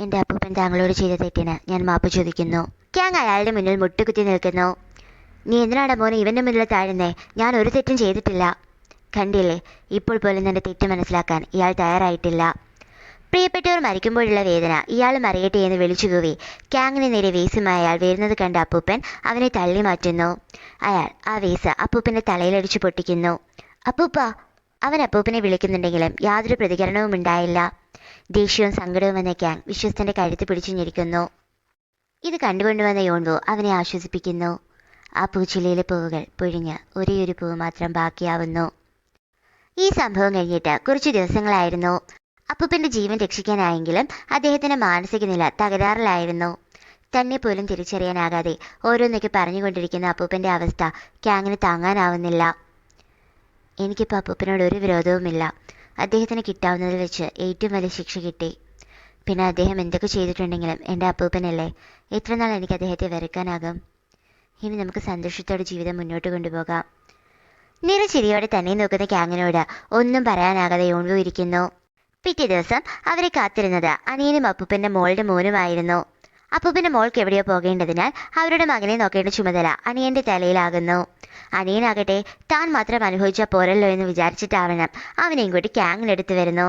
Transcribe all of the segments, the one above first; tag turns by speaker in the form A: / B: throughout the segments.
A: എന്റെ അപ്പൂപ്പൻ താങ്കളോട് ചെയ്ത തെറ്റിന് ഞാൻ മാപ്പ് ചോദിക്കുന്നു. ക്യാങ് അയാളുടെ മുന്നിൽ മുട്ടുകുത്തി നിൽക്കുന്നു. നീ എന്തിനാണ് മോനെ ഇവന്റെ മുന്നിൽ താഴുന്നേ? ഞാൻ ഒരു തെറ്റും ചെയ്തിട്ടില്ല. കണ്ടില്ലേ, ഇപ്പോൾ പോലും നിന്റെ തെറ്റ് മനസ്സിലാക്കാൻ ഇയാൾ തയ്യാറായിട്ടില്ല. പ്രിയപ്പെട്ടവർ മരിക്കുമ്പോഴുള്ള വേദന ഇയാളും അറിയട്ടെ എന്ന് വിളിച്ചുകൂവി ക്യാങ്ങിന് നേരെ വേസുമായി അയാൾ വരുന്നത് കണ്ട അപ്പൂപ്പൻ അവനെ തള്ളി മാറ്റുന്നു. അയാൾ ആ വേസ് അപ്പൂപ്പന്റെ തലയിലടിച്ചു പൊട്ടിക്കുന്നു. അപ്പൂപ്പ! അവൻ അപ്പൂപ്പനെ വിളിക്കുന്നുണ്ടെങ്കിലും യാതൊരു പ്രതികരണവും ഉണ്ടായില്ല. ദേഷ്യവും സങ്കടവും വന്ന ക്യാങ് വിശ്വസ്തന്റെ കഴുത്ത് പിടിച്ചു ഞെരിക്കുന്നു. ഇത് കണ്ടുകൊണ്ടുവന്ന യോൺവോ അവനെ ആശ്വസിപ്പിക്കുന്നു. ആ പൂച്ചിലയിലെ പൂവുകൾ പൊഴിഞ്ഞ് ഒരേയൊരു പൂവ് മാത്രം ബാക്കിയാവുന്നു. ഈ സംഭവം കഴിഞ്ഞിട്ട് കുറച്ചു ദിവസങ്ങളായിരുന്നു. അപ്പൂപ്പന്റെ ജീവൻ രക്ഷിക്കാനായെങ്കിലും അദ്ദേഹത്തിന്റെ മാനസിക നില തകരാറിലായിരുന്നു. തന്നെ പോലും തിരിച്ചറിയാനാകാതെ ഓരോന്നൊക്കെ പറഞ്ഞുകൊണ്ടിരിക്കുന്ന അപ്പൂപ്പന്റെ അവസ്ഥ ക്യാങ്ങിന് താങ്ങാനാവുന്നില്ല. എനിക്കിപ്പോൾ അപ്പൂപ്പനോട് ഒരു വിരോധവുമില്ല. അദ്ദേഹത്തിന് കിട്ടാവുന്നതിൽ വെച്ച് ഏറ്റവും വലിയ ശിക്ഷ കിട്ടി. പിന്നെ അദ്ദേഹം എന്തൊക്കെ ചെയ്തിട്ടുണ്ടെങ്കിലും എൻ്റെ അപ്പൂപ്പനല്ലേ. എത്ര നാൾ എനിക്ക് അദ്ദേഹത്തെ വെറുക്കാനാകും? ഇനി നമുക്ക് സന്തോഷത്തോടെ ജീവിതം മുന്നോട്ട് കൊണ്ടുപോകാം. നിറച്ചിരിയോടെ തന്നെ നോക്കുന്ന ക്യാങ്ങിനോട് ഒന്നും പറയാനാകാതെ യോൺവു ഇരിക്കുന്നു. പിറ്റേ ദിവസം അവരെ കാത്തിരുന്നത് അനിയനും അപ്പൂപ്പന്റെ മോളുടെ മോനുമായിരുന്നു. അപ്പൂപ്പന്റെ മോൾക്ക് എവിടെയോ പോകേണ്ടതിനാൽ അവരുടെ മകനെ നോക്കേണ്ട ചുമതല അനിയന്റെ തലയിലാകുന്നു. അനിയനാകട്ടെ താൻ മാത്രം അനുഭവിച്ച പോരല്ലോ എന്ന് വിചാരിച്ചിട്ടാവണം അവനെ ഇങ്ങോട്ട് ക്യാങ്ങിനെടുത്തു വരുന്നു.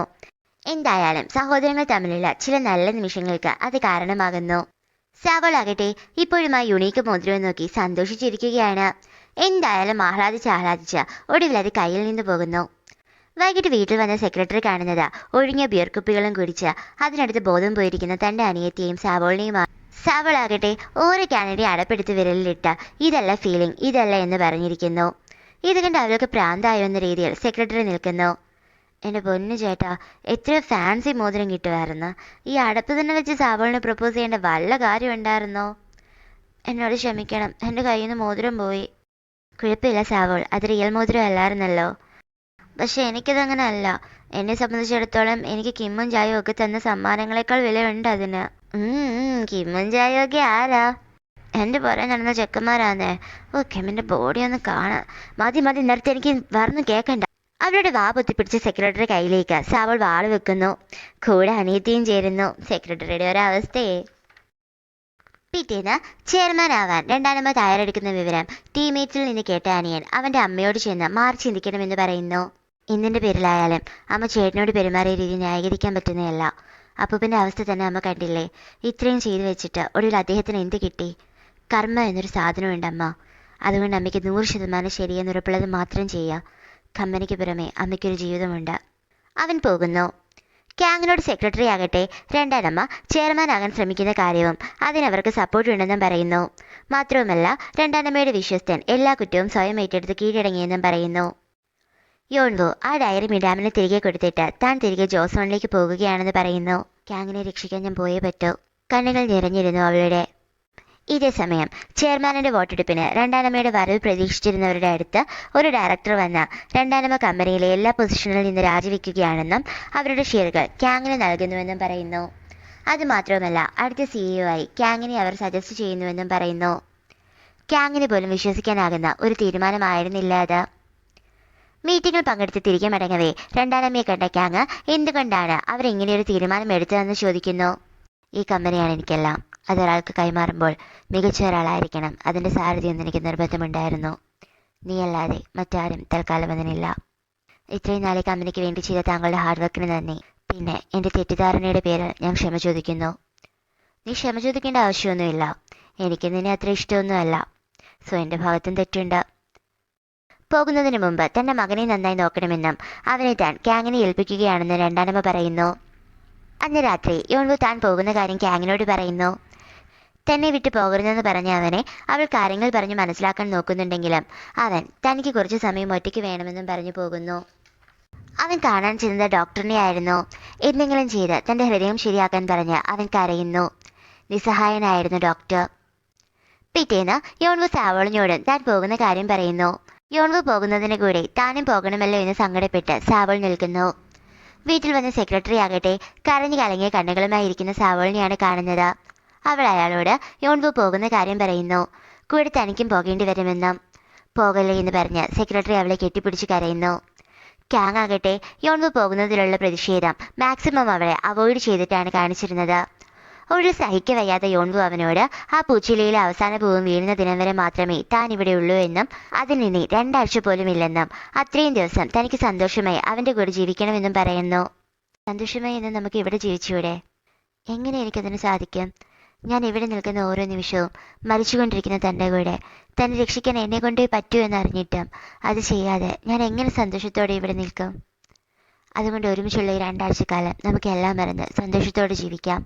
A: എന്തായാലും സഹോദരങ്ങൾ തമ്മിലുള്ള ചില നല്ല നിമിഷങ്ങൾക്ക് അത് കാരണമാകുന്നു. സാവോൾ ആകട്ടെ ഇപ്പോഴും ആ യുണീക്ക് മോതിരം നോക്കി സന്തോഷിച്ചിരിക്കുകയാണ്. എന്തായാലും ആഹ്ലാദിച്ച് ഒടുവിൽ അത് കയ്യിൽ നിന്ന് പോകുന്നു. വൈകിട്ട് വീട്ടിൽ വന്ന സെക്രട്ടറി കാണുന്നത് ഒഴിഞ്ഞ ബിയർ കുപ്പികളും കുടിച്ച് അതിനടുത്ത് ബോധം പോയിരിക്കുന്ന തന്റെ അനിയത്തിയെയും സാവോളിനെയുമാണ്. സാവോൾ ആകട്ടെ ഓരോ ക്യാനഡി അടപ്പെടുത്ത് വിരലിലിട്ട് ഇതല്ല ഫീലിംഗ്, ഇതല്ല എന്ന് പറഞ്ഞിരിക്കുന്നു. ഇത് കണ്ട് അവൾക്ക് പ്രാന്തായോ എന്ന രീതിയിൽ സെക്രട്ടറി നിൽക്കുന്നു. എൻ്റെ പൊന്നു ചേട്ടാ, എത്രയോ ഫാൻസി മോതിരം കിട്ടുമായിരുന്നു. ഈ അടപ്പ് തന്നെ വെച്ച് സാവോളിനെ പ്രപ്പോസ് ചെയ്യേണ്ട വല്ല കാര്യം ഉണ്ടായിരുന്നോ? എന്നോട് ക്ഷമിക്കണം, എൻ്റെ കയ്യിൽ നിന്ന് മോതിരം പോയി. കുഴപ്പമില്ല സാവോൾ, അത് റിയൽ മോതിരം അല്ലായിരുന്നല്ലോ. പക്ഷെ എനിക്കതങ്ങനെ അല്ല. എന്നെ സംബന്ധിച്ചിടത്തോളം എനിക്ക് കിമ്മും ചായയും ഒക്കെ തന്ന സമ്മാനങ്ങളെക്കാൾ വിലയുണ്ട് അതിന്. കിമ്മും ചായയും ഒക്കെ ആരാ? എൻ്റെ പുറകെ നടന്ന ചെക്കന്മാരാന്നേ. ഓ, കിമ്മിൻ്റെ ബോഡി ഒന്ന് കാണാം. മതി നേരത്തെ എനിക്ക് പറഞ്ഞു കേൾക്കണ്ട. അവരുടെ വാ പൊത്തിപ്പിടിച്ച് സെക്രട്ടറി കയ്യിലേക്ക് സാവൾ വാള് വെക്കുന്നു. കൂടെ അനിയത്തിയും ചേരുന്നു. സെക്രട്ടറിയുടെ ഒരവസ്ഥയെ. പിറ്റേന്ന് ചെയർമാൻ ആവാൻ രണ്ടാനമ്മ തയ്യാറെടുക്കുന്ന വിവരം ടീംമേറ്റ്സിൽ നിന്ന് കേട്ട അനിയൻ അവന്റെ അമ്മയോട് ചെന്ന് മാറി ചിന്തിക്കണമെന്ന് പറയുന്നു. എന്തിന്റെ പേരിലായാലും അമ്മ ചേട്ടനോട് പെരുമാറിയ രീതി ന്യായീകരിക്കാൻ പറ്റുന്നതല്ല. അപ്പൂപ്പന്റെ അവസ്ഥ തന്നെ അമ്മ കണ്ടില്ലേ. ഇത്രയും ചെയ്തു വെച്ചിട്ട് ഒടുവിൽ അദ്ദേഹത്തിന് എന്ത് കിട്ടി? കർമ്മ എന്നൊരു സാധനമുണ്ട് അമ്മ. അതുകൊണ്ട് അമ്മയ്ക്ക് 100% ശരിയെന്നുറപ്പുള്ളത് മാത്രം ചെയ്യുക. കമ്പനിക്ക് പുറമെ അമ്മയ്ക്കൊരു ജീവിതമുണ്ട്. അവൻ പോകുന്നു. ക്യാങ്ങിനോട് സെക്രട്ടറി ആകട്ടെ രണ്ടാനമ്മ ചെയർമാൻ ആകാൻ ശ്രമിക്കുന്ന കാര്യവും അതിനവർക്ക് സപ്പോർട്ട് ഉണ്ടെന്നും പറയുന്നു. മാത്രവുമല്ല രണ്ടാനമ്മയുടെ വിശ്വസ്തൻ എല്ലാ കുറ്റവും സ്വയം ഏറ്റെടുത്ത് കീഴടങ്ങിയെന്നും പറയുന്നു. യോൺവോ ആ ഡയറി മിഡാമിന് തിരികെ കൊടുത്തിട്ട് താൻ തിരികെ ജോസോണിലേക്ക് പോകുകയാണെന്ന് പറയുന്നു. ക്യാങ്ങിനെ രക്ഷിക്കാൻ ഞാൻ പോയേ പറ്റൂ. കണ്ണുകൾ നിറഞ്ഞിരുന്നു അവളുടെ. ഇതേ സമയം ചെയർമാനിന്റെ വോട്ടെടുപ്പിന് രണ്ടാനമ്മയുടെ വരവ് പ്രതീക്ഷിച്ചിരുന്നവരുടെ അടുത്ത് ഒരു ഡയറക്ടർ വന്ന് രണ്ടാനമ്മ കമ്പനിയിലെ എല്ലാ പൊസിഷനിൽ നിന്ന് രാജിവെക്കുകയാണെന്നും അവരുടെ ഷെയറുകൾ ക്യാങ്ങിന് നൽകുന്നുവെന്നും പറയുന്നു. അതുമാത്രവുമല്ല അടുത്ത CEO ആയി ക്യാങ്ങിനെ അവർ സജസ്റ്റ് ചെയ്യുന്നുവെന്നും പറയുന്നു. ക്യാങ്ങിന് പോലും വിശ്വസിക്കാനാകുന്ന ഒരു തീരുമാനമായിരുന്നില്ല അത്. മീറ്റിംഗിൽ പങ്കെടുത്ത് തിരികെ മടങ്ങവേ രണ്ടാനമ്മയെ കണ്ട ക്യാങ് എന്തുകൊണ്ടാണ് അവർ ഇങ്ങനെയൊരു തീരുമാനം എടുത്തതെന്ന് ചോദിക്കുന്നു. ഈ കമ്പനിയാണ് എനിക്കെല്ലാം. അതൊരാൾക്ക് കൈമാറുമ്പോൾ മികച്ച ഒരാളായിരിക്കണം. അതിൻ്റെ സാരഥിയൊന്നും എനിക്ക് നിർബന്ധമുണ്ടായിരുന്നു. നീയല്ലാതെ മറ്റാരും തൽക്കാലം അതിനില്ല. ഇത്രയും നാളെ കമ്പനിക്ക് വേണ്ടി ചെയ്ത താങ്കളുടെ ഹാർഡ് വർക്കിന് നന്ദി. പിന്നെ എൻ്റെ തെറ്റിദ്ധാരണയുടെ പേരിൽ ഞാൻ ക്ഷമ ചോദിക്കുന്നു. നീ ക്ഷമ ചോദിക്കേണ്ട ആവശ്യമൊന്നുമില്ല. എനിക്ക് നിന്നെ അത്ര ഇഷ്ടമൊന്നുമല്ല. സോ എൻ്റെ ഭാഗത്തും തെറ്റുണ്ട്. പോകുന്നതിന് മുമ്പ് തന്റെ മകനെ നന്നായി നോക്കണമെന്നും അവനെ താൻ ക്യാങ്ങിനെ ഏൽപ്പിക്കുകയാണെന്ന് രണ്ടാനമ്മ പറയുന്നു. അന്ന് രാത്രി യോൺവു താൻ പോകുന്ന കാര്യം ക്യാങ്ങിനോട് പറയുന്നു. തന്നെ വിട്ടു പോകരുതെന്ന് പറഞ്ഞ അവനെ അവൾ കാര്യങ്ങൾ പറഞ്ഞ് മനസ്സിലാക്കാൻ നോക്കുന്നുണ്ടെങ്കിലും അവൻ തനിക്ക് കുറച്ച് സമയം ഒറ്റയ്ക്ക് വേണമെന്നും പറഞ്ഞു പോകുന്നു. അവൻ കാണാൻ ചെന്നത് ഡോക്ടറിനെ ആയിരുന്നു. എന്തെങ്കിലും ചെയ്ത് തന്റെ ഹൃദയം ശരിയാക്കാൻ പറഞ്ഞ് അവൻ കരയുന്നു. നിസ്സഹായനായിരുന്നു ഡോക്ടർ. പിറ്റേന്ന് യോൺവു സാവോളിനോട് താൻ പോകുന്ന കാര്യം പറയുന്നു. യോൺവു പോകുന്നതിന് കൂടെ താനും പോകണമല്ലോ എന്ന് സങ്കടപ്പെട്ട് സാവോൾ നിൽക്കുന്നു. വീട്ടിൽ വന്ന സെക്രട്ടറി ആകട്ടെ കരഞ്ഞു കലങ്ങിയ കണ്ണുകളുമായി ഇരിക്കുന്ന സാവോളിനെയാണ് കാണുന്നത്. അവൾ അയാളോട് യോൺവു പോകുന്ന കാര്യം പറയുന്നു. കൂടെ തനിക്കും പോകേണ്ടി വരുമെന്നും. പോകല്ലേ എന്ന് പറഞ്ഞ് സെക്രട്ടറി അവളെ കെട്ടിപ്പിടിച്ച് കരയുന്നു. ക്യാങ് ആകട്ടെ യോൺവു പോകുന്നതിലുള്ള പ്രതിഷേധം മാക്സിമം അവളെ അവോയ്ഡ് ചെയ്തിട്ടാണ് കാണിച്ചിരുന്നത്. ഒടുവിൽ സഹിക്കവയ്യാത്ത യോൺവു അവനോട് ആ പൂച്ചിലയിലെ അവസാന പൂവും വീഴുന്ന ദിനം വരെ മാത്രമേ താൻ ഇവിടെ ഉള്ളൂ എന്നും അതിൽ നിന്ന് 2 ആഴ്ച പോലും ഇല്ലെന്നും അത്രയും ദിവസം തനിക്ക് സന്തോഷമായി അവൻ്റെ കൂടെ ജീവിക്കണമെന്നും പറയുന്നു. സന്തോഷമായി എന്ന് നമുക്ക് ഇവിടെ ജീവിച്ചൂടെ? എങ്ങനെ എനിക്കതിന് സാധിക്കും? ഞാൻ ഇവിടെ നിൽക്കുന്ന ഓരോ നിമിഷവും മരിച്ചുകൊണ്ടിരിക്കുന്ന തൻ്റെ കൂടെ തന്നെ രക്ഷിക്കാൻ എന്നെ കൊണ്ടേ പറ്റൂ എന്നറിഞ്ഞിട്ടും അത് ചെയ്യാതെ ഞാൻ എങ്ങനെ സന്തോഷത്തോടെ ഇവിടെ നിൽക്കും? അതുകൊണ്ട് ഒരുമിച്ചുള്ള ഈ 2 ആഴ്ചക്കാലം നമുക്ക് എല്ലാം മറന്ന് സന്തോഷത്തോടെ ജീവിക്കാം.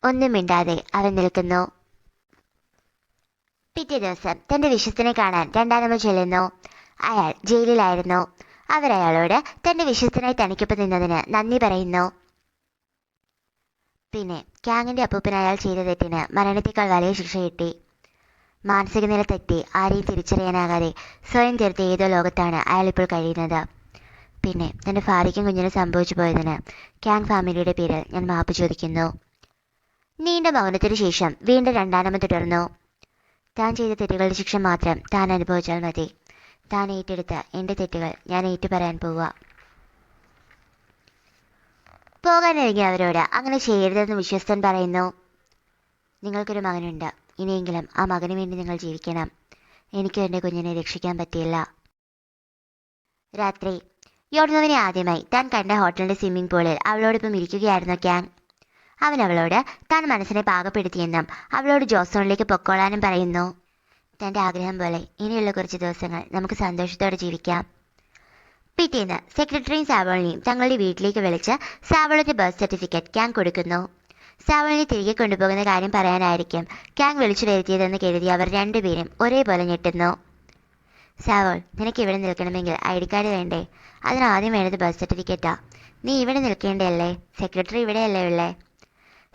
A: ഒന്നും മിണ്ടാതെ അവൻ നിൽക്കുന്നു. പിറ്റേ ദിവസം തന്റെ വിശ്വസ്തനെ കാണാൻ രണ്ടാനമ്മ ചെല്ലുന്നു. അയാൾ ജയിലിലായിരുന്നു. അവരയാളോട് തന്റെ വിശ്വസ്തനായി തനിക്കൊപ്പം നിന്നതിന് നന്ദി പറയുന്നു. പിന്നെ ക്യാങ്ങിന്റെ അപ്പൂപ്പൻ അയാൾ ചെയ്ത തെറ്റിന് മരണത്തേക്കാൾ വലിയ ശിക്ഷ കിട്ടി. മാനസിക നില തെറ്റി ആരെയും തിരിച്ചറിയാനാകാതെ സ്വയം തീർത്ത ഏതോ ലോകത്താണ് അയാൾ ഇപ്പോൾ കഴിയുന്നത്. പിന്നെ തന്റെ ഭാര്യയ്ക്കും കുഞ്ഞിനും സംഭവിച്ചു പോയതിന് ക്യാങ് ഫാമിലിയുടെ പേരിൽ ഞാൻ മാപ്പ് ചോദിക്കുന്നു. നീണ്ട മൗനത്തിനു ശേഷം വീണ്ടും രണ്ടാനമ്മ തുടർന്നു. താൻ ചെയ്ത തെറ്റുകളുടെ ശിക്ഷ മാത്രം താൻ അനുഭവിച്ചാൽ മതി. താൻ ഏറ്റെടുത്ത എൻ്റെ തെറ്റുകൾ ഞാൻ ഏറ്റുപറയാൻ പോവുക. പോകാനിറങ്ങി അവരോട് അങ്ങനെ ചെയ്യരുതെന്ന് വിശ്വസ്തൻ പറയുന്നു. നിങ്ങൾക്കൊരു മകനുണ്ട്. ഇനിയെങ്കിലും ആ മകന് വേണ്ടി നിങ്ങൾ ജീവിക്കണം. എനിക്ക് എൻ്റെ കുഞ്ഞിനെ രക്ഷിക്കാൻ പറ്റിയില്ല. രാത്രി യോൺവോവിനെ ആദ്യമായി താൻ കണ്ട ഹോട്ടലിന്റെ സ്വിമ്മിംഗ് പൂളിൽ അവളോടൊപ്പം ഇരിക്കുകയായിരുന്നു ക്യാങ്. അവൻ അവളോട് താൻ മനസ്സിനെ പാകപ്പെടുത്തിയെന്നും അവളോട് ജോസോണിലേക്ക് പൊക്കോളാനും പറയുന്നു. തൻ്റെ ആഗ്രഹം പോലെ ഇനിയുള്ള കുറച്ച് ദിവസങ്ങൾ നമുക്ക് സന്തോഷത്തോടെ ജീവിക്കാം. പിറ്റേന്ന് സെക്രട്ടറിയും സാവോളിനെയും തങ്ങളുടെ വീട്ടിലേക്ക് വിളിച്ച് സാവോളിന്റെ ബർത്ത് സർട്ടിഫിക്കറ്റ് ക്യാങ് കൊടുക്കുന്നു. സാവോളിനെ തിരികെ കൊണ്ടുപോകുന്ന കാര്യം പറയാനായിരിക്കും ക്യാങ് വിളിച്ചു വരുത്തിയതെന്ന് കരുതി അവർ രണ്ടുപേരും ഒരേപോലെ ഞെട്ടുന്നു. സാവോൾ, നിനക്ക് ഇവിടെ നിൽക്കണമെങ്കിൽ ID കാർഡ് വേണ്ടേ? അതിനാദ്യം വേണ്ടത് ബർത്ത് സർട്ടിഫിക്കറ്റാ. നീ ഇവിടെ നിൽക്കേണ്ടതല്ലേ? സെക്രട്ടറി ഇവിടെയല്ലേ ഉള്ളേ?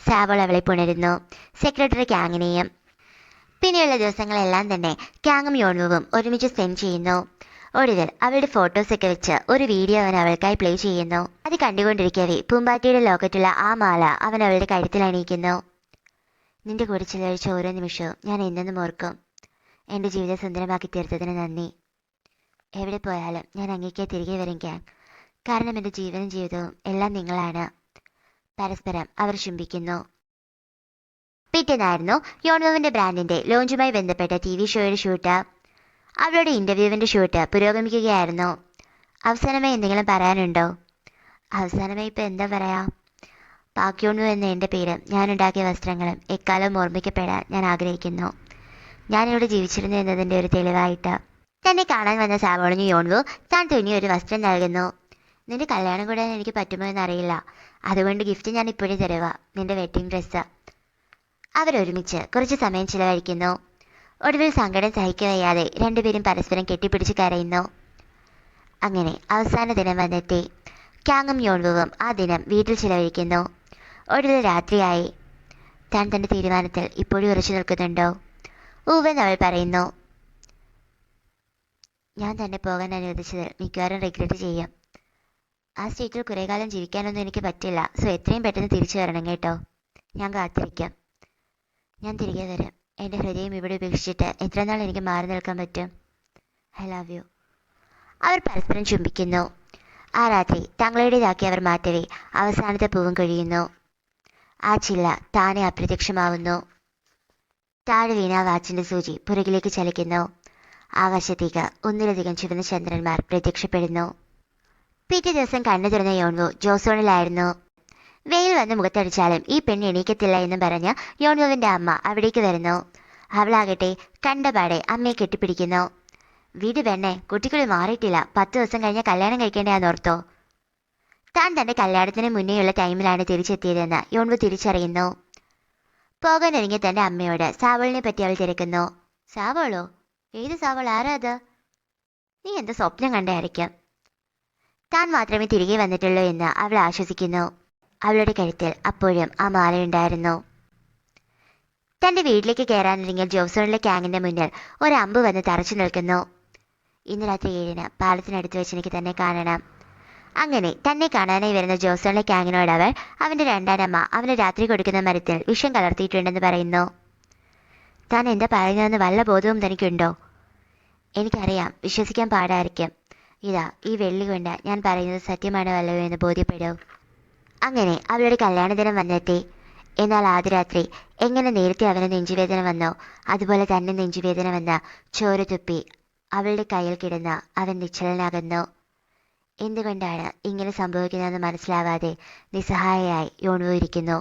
A: സാവോൾ അവളെ പുണരുന്നു. സെക്രട്ടറി ക്യാങ്ങിനെയും. പിന്നെയുള്ള ദിവസങ്ങളെല്ലാം തന്നെ ക്യാങ്ങും യോൺവുവും ഒരുമിച്ച് സ്പെൻഡ് ചെയ്യുന്നു. ഒടുവിൽ അവളുടെ ഫോട്ടോസൊക്കെ വെച്ച് ഒരു വീഡിയോ അവൻ അവൾക്കായി പ്ലേ ചെയ്യുന്നു. അത് കണ്ടുകൊണ്ടിരിക്കവേ പൂമ്പാറ്റയുടെ ലോക്കറ്റുള്ള ആ മാല അവൻ അവളുടെ കഴുത്തിൽ അണിയിക്കുന്നു. നിന്റെ കൂടെ ചിലവഴിച്ച ഓരോ നിമിഷവും ഞാൻ എന്നെന്നും ഓർക്കും. എൻ്റെ ജീവിതം സുന്ദരമാക്കി തീർത്തതിന് നന്ദി. എവിടെ പോയാലും ഞാൻ അങ്ങേക്ക് തിരികെ വരും ക്യാങ്. കാരണം എൻ്റെ ജീവനും ജീവിതവും എല്ലാം നിങ്ങളാണ്. പരസ്പരം അവർ ചുംബിക്കുന്നു. പിറ്റേന്നായിരുന്നു യോൺവോവിന്റെ ബ്രാൻഡിന്റെ ലോഞ്ചുമായി ബന്ധപ്പെട്ട TV ഷോയുടെ ഷൂട്ട്. അവളുടെ ഇന്റർവ്യൂവിന്റെ ഷൂട്ട് പുരോഗമിക്കുകയായിരുന്നു. അവസാനമായി എന്തെങ്കിലും പറയാനുണ്ടോ? അവസാനമായി ഇപ്പം എന്താ പറയാ? പാക് യോൺവോ എന്ന എൻ്റെ പേരും ഞാനുണ്ടാക്കിയ വസ്ത്രങ്ങളും എക്കാലവും ഓർമ്മിക്കപ്പെടാൻ ഞാൻ ആഗ്രഹിക്കുന്നു. ഞാനിവിടെ ജീവിച്ചിരുന്നു എന്നതിൻ്റെ ഒരു തെളിവായിട്ട്. തന്നെ കാണാൻ വന്ന സാവോളിന് യോൺവോ താൻ തുന്നിയ ഒരു വസ്ത്രം നൽകുന്നു. നിന്റെ കല്യാണം കൂടാൻ എനിക്ക് പറ്റുമോ എന്നറിയില്ല. അതുകൊണ്ട് ഗിഫ്റ്റ് ഞാൻ ഇപ്പോഴേ തരുക, നിന്റെ വെഡ്ഡിംഗ് ഡ്രസ്സ്. അവരൊരുമിച്ച് കുറച്ച് സമയം ചിലവഴിക്കുന്നു. ഒടുവിൽ സങ്കടം സഹിക്കവയ്യാതെ രണ്ടുപേരും പരസ്പരം കെട്ടിപ്പിടിച്ച് കരയുന്നു. അങ്ങനെ അവസാന ദിനം വന്നെത്തി. ക്യാങ്ങും യോൺവുവും ആ ദിനം വീട്ടിൽ ചിലവഴിക്കുന്നു. ഒടുവിൽ രാത്രിയായി. താൻ തൻ്റെ തീരുമാനത്തിൽ ഇപ്പോഴും ഉറച്ചു നിൽക്കുന്നുണ്ടോ? ഊവെന്ന് അവൾ പറയുന്നു. ഞാൻ തന്നെ പോകാൻ അനുവദിച്ചതിൽ മിക്കവാറും റിഗ്രറ്റ് ചെയ്യും. ആ സ്റ്റേറ്റിൽ കുറേ കാലം ജീവിക്കാനൊന്നും എനിക്ക് പറ്റില്ല. സോ എത്രയും പെട്ടെന്ന് തിരിച്ചു വരണം കേട്ടോ. ഞാൻ കാത്തിരിക്കാം. ഞാൻ തിരികെ വരാം. എൻ്റെ ഹൃദയം ഇവിടെ ഉപേക്ഷിച്ചിട്ട് എത്ര നാൾ എനിക്ക് മാറി നിൽക്കാൻ പറ്റും? I love you. അവർ പരസ്പരം ചുംബിക്കുന്നു. ആ രാത്രി തങ്ങളുടേതാക്കി അവർ മാറ്റവേ അവസാനത്തെ പൂവും കഴിയുന്നു. ആ ചില്ല താനെ അപ്രത്യക്ഷമാവുന്നു. താഴെ വീണ വാച്ചിന്റെ സൂചി പുറകിലേക്ക് ചലിക്കുന്നു. ആകാശത്തേക്ക് ഒന്നിലധികം ചുവന്ന ചന്ദ്രന്മാർ പ്രത്യക്ഷപ്പെടുന്നു. പിറ്റേ ദിവസം കണ്ണു തുറന്ന യോൺവോ ജോസോണിലായിരുന്നു. വെയിൽ വന്ന് മുഖത്തടിച്ചാലും ഈ പെണ്ണ് എണീക്കത്തില്ല എന്നും പറഞ്ഞ് യോൺവോവിന്റെ അമ്മ അവിടേക്ക് വരുന്നു. അവളാകട്ടെ കണ്ടപാടെ അമ്മയെ കെട്ടിപ്പിടിക്കുന്നു. വീട് പെണ്ണെ, കുട്ടികൾ മാറിയിട്ടില്ല. 10 ദിവസം കഴിഞ്ഞാൽ കല്യാണം കഴിക്കേണ്ടതാന്നോർത്തോ? താൻ തന്റെ കല്യാണത്തിന് മുന്നേയുള്ള ടൈമിലാണ് തിരിച്ചെത്തിയതെന്ന് യോൺവോ തിരിച്ചറിയുന്നു. പോകാനൊരുങ്ങിയ തന്റെ അമ്മയോട് സാവോളിനെ പറ്റി അവൾ തിരക്കുന്നു. സാവോളോ? ഏത് സാവോൾ? ആരാ അത്? നീ എന്താ സ്വപ്നം കണ്ടായിരിക്കും. താൻ മാത്രമേ തിരികെ വന്നിട്ടുള്ളൂ എന്ന് അവൾ ആശ്വസിക്കുന്നു. അവളുടെ കഴുത്തിൽ അപ്പോഴും ആ മാലയുണ്ടായിരുന്നു. തന്റെ വീട്ടിലേക്ക് കയറാനിറങ്ങിയ ജോസോണിലെ ക്യാങ്ങിന്റെ മുന്നിൽ ഒരമ്പ് വന്ന് തറച്ചു നിൽക്കുന്നു. ഇന്ന് രാത്രി 7-ന് പാലത്തിനടുത്ത് വെച്ച് എനിക്ക് തന്നെ കാണണം. അങ്ങനെ തന്നെ കാണാനായി വരുന്ന ജോസോണിലെ ക്യാങ്ങിനോട് അവൾ അവന്റെ രണ്ടാനമ്മ അവന് രാത്രി കൊടുക്കുന്ന മരത്തിൽ വിഷം കലർത്തിയിട്ടുണ്ടെന്ന് പറയുന്നു. താൻ എന്താ പറയുന്നതെന്ന് വല്ല ബോധവും തനിക്കുണ്ടോ? എനിക്കറിയാം, വിശ്വസിക്കാൻ പാടായിരിക്കും. ഇതാ ഈ വെള്ളി കൊണ്ട് ഞാൻ പറയുന്നത് സത്യമാണോ അല്ലയോ എന്ന് ബോധ്യപ്പെടൂ. അങ്ങനെ അവളുടെ കല്യാണ ദിനം വന്നെത്തി. എന്നാൽ ആദ്യ രാത്രി എങ്ങനെ നേരത്തെ അവന് നെഞ്ചുവേദന വന്നോ അതുപോലെ തന്നെ നെഞ്ചുവേദന വന്ന ചോര തുപ്പി അവളുടെ കയ്യിൽ കിടന്ന് അവൻ നിശ്ചലനാകുന്നു. എന്തുകൊണ്ടാണ് ഇങ്ങനെ സംഭവിക്കുന്നതെന്ന് മനസ്സിലാവാതെ നിസ്സഹായയായി യോൺവു ഇരിക്കുന്നു.